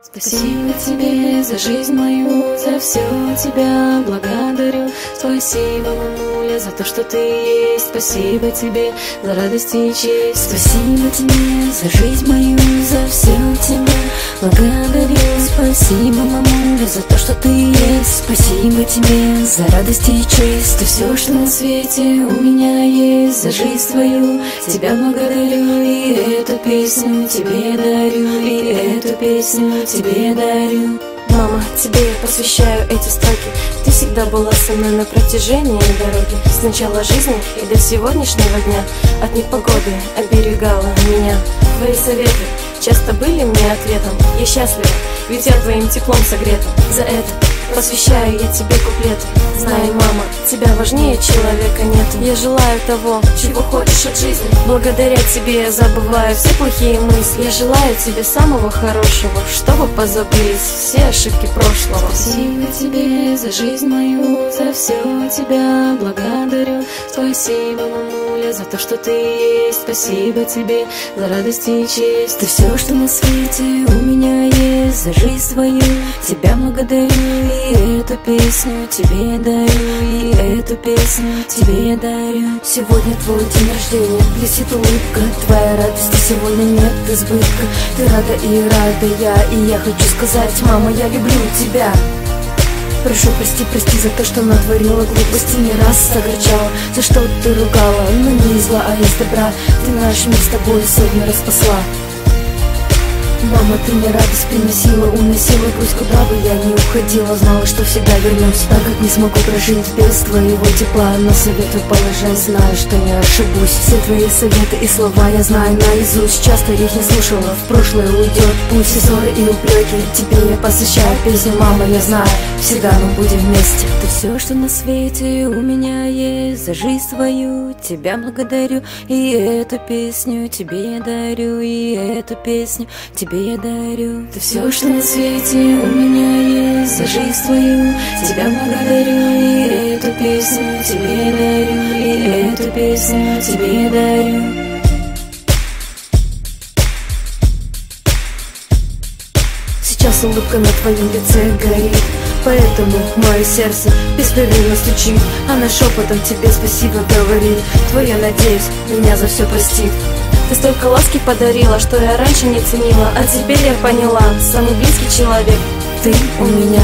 Спасибо тебе за жизнь мою, за все тебя благодарю. Спасибо, мамуля, за то, что ты есть. Спасибо тебе за радость и честь. Спасибо тебе за жизнь мою, за все тебя благодарю. Спасибо, мамуля, за то, что ты есть. Спасибо тебе за радость и честь. Ты все, что на свете у меня есть. За жизнь твою тебя благодарю. И эту песню тебе дарю. И эту песню тебе дарю. Мама, тебе я посвящаю эти строки. Ты всегда была со мной на протяжении дороги. С начала жизни и до сегодняшнего дня. От непогоды оберегала меня. Твои советы часто были мне ответом. Я счастлива, ведь я твоим теплом согрета. За это посвящаю я тебе куплеты. Знай, мама, тебя важнее человека нет. Я желаю того, чего хочешь от жизни. Благодаря тебе я забываю все плохие мысли. Я желаю тебе самого хорошего, чтобы позабылись все ошибки прошлого. Спасибо тебе за жизнь мою, за все тебя благодарю. Спасибо, мамуля, за то, что ты есть. Спасибо тебе за радость и честь. Ты все, что на свете у меня есть. За жизнь твою тебя благодарю. И эту песню тебе дарю. И эту песню тебе дарю. Сегодня твой день рождения, блестит улыбка. Твоя радости сегодня нет избытка. Ты рада и рада и я хочу сказать: мама, я люблю тебя. Прошу, прости за то, что натворила глупости, не раз огорчала, за что ты ругала, но не из зла, а из добра. Ты наш мир с тобой сотни раз спасла. Мама, ты мне радость приносила, уносила грусть, куда бы я не уходила. Знала, что всегда вернусь, так как не смогу прожить без твоего тепла. Но советую положать, знаю, что не ошибусь. Все твои советы и слова я знаю наизусть. Часто их не слушала, в прошлое уйдет путь. Все ссоры и упреки тебе я посвящаю песню. Мама, я знаю, всегда мы будем вместе. Ты все, что на свете у меня есть. За жизнь твою тебя благодарю. И эту песню тебе дарю. И эту песню тебе я дарю. Ты все, что на свете у меня есть. За жизнь твою тебя благодарю. И эту песню тебе дарю. И эту песню тебе дарю. Сейчас улыбка на твоем лице горит, поэтому мое сердце беспрерывно стучит. Она шепотом тебе спасибо говорит. Твоя, надеюсь, меня за все простит. Ты столько ласки подарила, что я раньше не ценила, а теперь я поняла: самый близкий человек ты у меня.